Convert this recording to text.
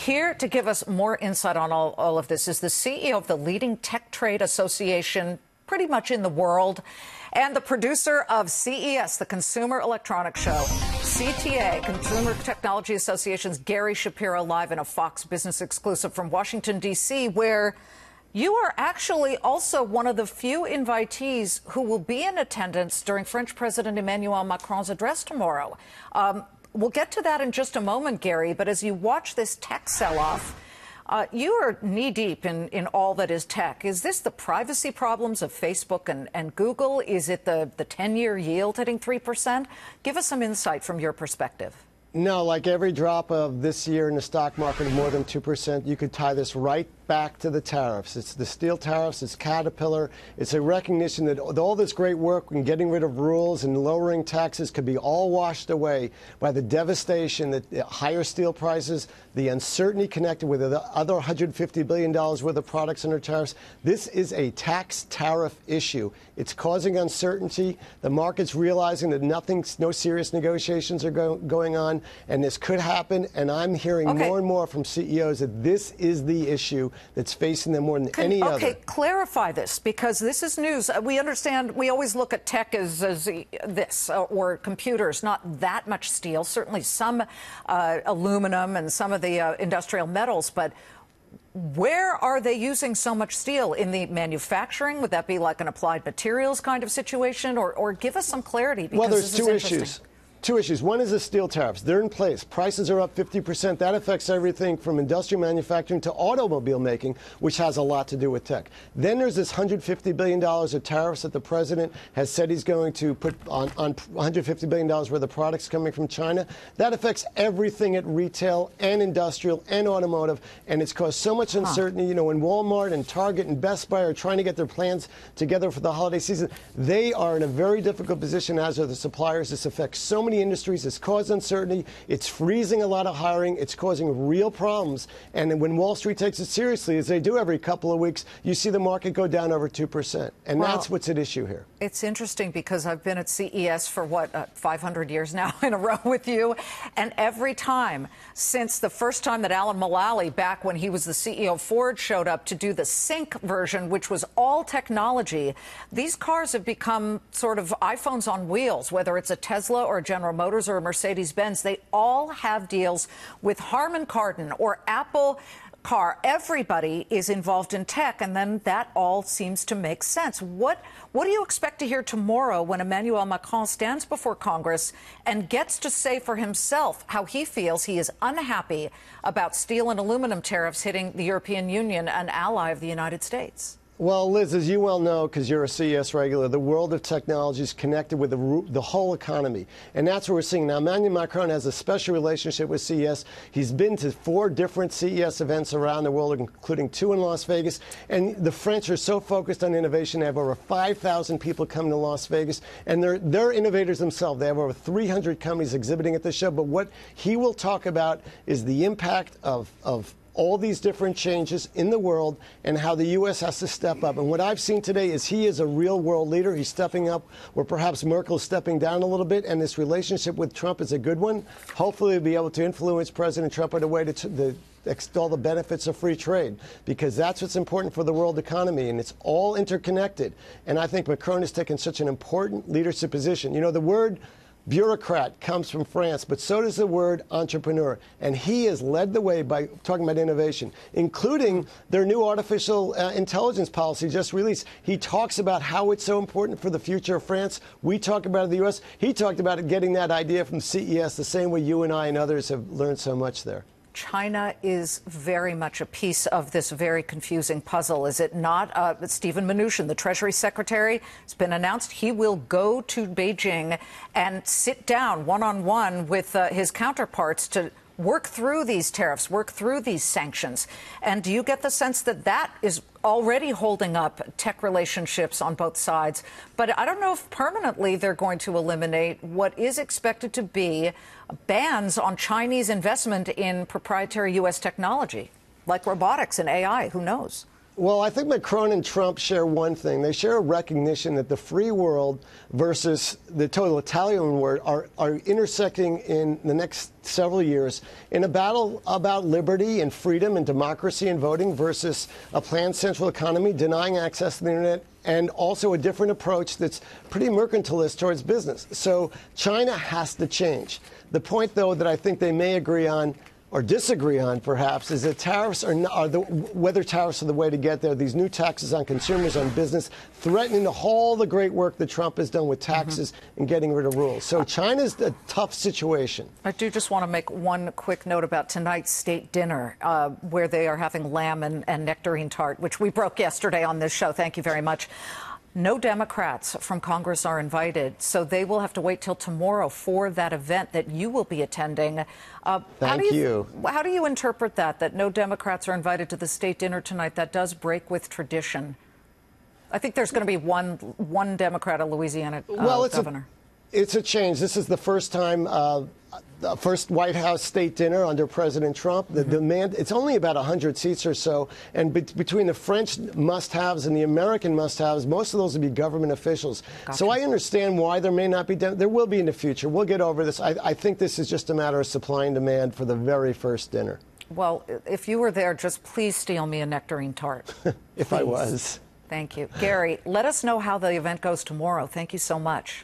Here to give us more insight on all of this is the CEO of the leading tech trade association pretty much in the world, and the producer of CES, the Consumer Electronics Show. CTA, Consumer Technology Association's Gary Shapiro, live in a Fox Business exclusive from Washington, D.C., where you are actually also one of the few invitees who will be in attendance during French President Emmanuel Macron's address tomorrow. We'll get to that in just a moment, Gary, but as you watch this tech sell-off, you are knee-deep in all that is tech. Is this the privacy problems of Facebook and Google? Is it the 10-year yield hitting 3%? Give us some insight from your perspective. No, like every drop of this year in the stock market of more than 2%, you could tie this right back to the tariffs. It's the steel tariffs, it's Caterpillar. It's a recognition that all this great work in getting rid of rules and lowering taxes could be all washed away by the devastation that higher steel prices, the uncertainty connected with the other $150 billion worth of products under tariffs. This is a tax tariff issue. It's causing uncertainty. The market's realizing that no serious negotiations are going on, and this could happen. And I'm hearing more and more from CEOs that this is the issue that's facing them more than any other. Okay, clarify this, because this is news. We understand, we always look at tech as this, or computers, not that much steel, certainly some aluminum and some of the industrial metals, but where are they using so much steel? In the manufacturing? Would that be like an applied materials kind of situation? Or give us some clarity, because well, there's this is two interesting. issues. Two issues. One is the steel tariffs. They're in place. Prices are up 50%. That affects everything from industrial manufacturing to automobile making, which has a lot to do with tech. Then there's this $150 billion of tariffs that the president has said he's going to put on $150 billion worth of products coming from China. That affects everything at retail and industrial and automotive, and it's caused so much uncertainty. You know, when Walmart and Target and Best Buy are trying to get their plans together for the holiday season, they are in a very difficult position, as are the suppliers. This affects so many industries. It's caused uncertainty. It's freezing a lot of hiring. It's causing real problems. And when Wall Street takes it seriously, as they do every couple of weeks, you see the market go down over 2%. And that's what's at issue here. It's interesting because I've been at CES for, 500 years now in a row with you. And every time since the first time that Alan Mulally, back when he was the CEO of Ford, showed up to do the Sync version, which was all technology, these cars have become sort of iPhones on wheels, whether it's a Tesla or a General Motors or a Mercedes-Benz. They all have deals with Harman Kardon or Apple Car. Everybody is involved in tech, and then that all seems to make sense. What do you expect to hear tomorrow when Emmanuel Macron stands before Congress and gets to say for himself how he feels he is unhappy about steel and aluminum tariffs hitting the European Union, an ally of the United States? Well, Liz, as you well know, because you're a CES regular, the world of technology is connected with the whole economy. And that's what we're seeing. Now, Emmanuel Macron has a special relationship with CES. He's been to 4 different CES events around the world, including 2 in Las Vegas. And the French are so focused on innovation. They have over 5,000 people coming to Las Vegas. And they're innovators themselves. They have over 300 companies exhibiting at the show. But what he will talk about is the impact of all these different changes in the world and how the U.S. has to step up. And what I've seen today is he is a real world leader. He's stepping up where perhaps Merkel is stepping down a little bit, and this relationship with Trump is a good one. Hopefully we'll be able to influence President Trump in a way to extol the benefits of free trade, because that's what's important for the world economy, and it's all interconnected. And I think Macron has taken such an important leadership position. You know, the word bureaucrat comes from France, but so does the word entrepreneur. And he has led the way by talking about innovation, including their new artificial intelligence policy just released. He talks about how it's so important for the future of France. We talk about it in the U.S. He talked about it, getting that idea from CES, the same way you and I and others have learned so much there. China is very much a piece of this very confusing puzzle, is it not? Steven Mnuchin, the Treasury Secretary, it's been announced he will go to Beijing and sit down one-on-one with his counterparts to work through these tariffs, work through these sanctions. And do you get the sense that that is already holding up tech relationships on both sides? But I don't know if permanently they're going to eliminate what is expected to be bans on Chinese investment in proprietary U.S. technology, like robotics and AI. Who knows? Well, I think Macron and Trump share one thing. They share a recognition that the free world versus the totalitarian world are intersecting in the next several years in a battle about liberty and freedom and democracy and voting versus a planned central economy, denying access to the internet, and also a different approach that's pretty mercantilist towards business. So China has to change. The point, though, that I think they may agree on or disagree on, perhaps, is that tariffs whether tariffs are the way to get there. These new taxes on consumers, on business, threatening all the great work that Trump has done with taxes and getting rid of rules. So China's a tough situation. I do just want to make one quick note about tonight's state dinner, where they are having lamb and nectarine tart, which we broke yesterday on this show. Thank you very much. No Democrats from Congress are invited, so they will have to wait till tomorrow for that event that you will be attending. Thank you. How do you interpret that no Democrats are invited to the state dinner tonight? That does break with tradition. I think there's going to be one Democrat, a Louisiana governor. It's a change. This is the first time, the first White House state dinner under President Trump. The demand, it's only about 100 seats or so. And between the French must-haves and the American must-haves, most of those will be government officials. Gotcha. So I understand why there may not be, there will be in the future. We'll get over this. I think this is just a matter of supply and demand for the very first dinner. Well, if you were there, just please steal me a nectarine tart. If I was. Thank you. Gary, let us know how the event goes tomorrow. Thank you so much.